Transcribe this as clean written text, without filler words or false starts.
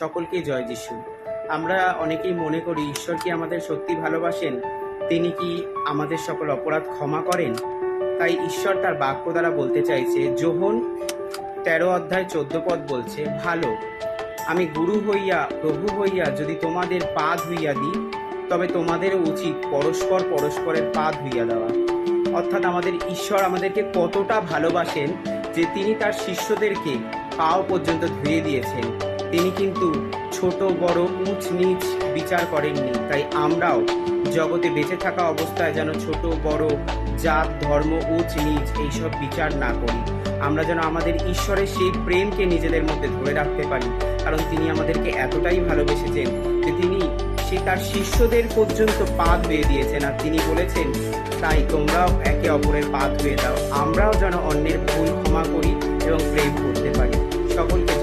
সকলকে জয় যিশু। আমরা অনেকেই মনে করি ঈশ্বর কি আমাদের সত্যি ভালোবাসেন, তিনি কি আমাদের সকল অপরাধ ক্ষমা করেন। তাই ঈশ্বর তার বাক্য দ্বারা বলতে চাইছে, যোহন 13 অধ্যায় 14 পদ বলছে, ভালো, আমি গুরু হইয়া প্রভু হইয়া যদি তোমাদের পা ধুইয়া দিই, তবে তোমাদেরও উচিত পরস্পর পরস্পরের পা ধুইয়া দেওয়া। অর্থাৎ আমাদের ঈশ্বর আমাদেরকে কতটা ভালোবাসেন যে তিনি তার শিষ্যদেরকে পাও পর্যন্ত ধুয়ে দিয়েছেন। তিনি কিন্তু ছোট বড় উঁচ নিচ বিচার করেননি। তাই আমরাও জগতে বেঁচে থাকা অবস্থায় যেন ছোট বড়, জাত ধর্ম উঁচ নিচ এইসব বিচার না করি। আমরা যেন আমাদের ঈশ্বরের সেই প্রেমকে নিজেদের মধ্যে ধরে রাখতে পারি, কারণ তিনি আমাদেরকে এতটাই ভালোবেসেছেন যে তিনি তার শিষ্যদের পর্যন্ত পা ধুয়ে দিয়েছেন। আর তিনি বলেছেন, তাই তোমরাও একে অপরের পা ধুয়ে দাও। আমরাও যেন অন্যের ভুল ক্ষমা করি এবং প্রেম করতে পারি। সকলকে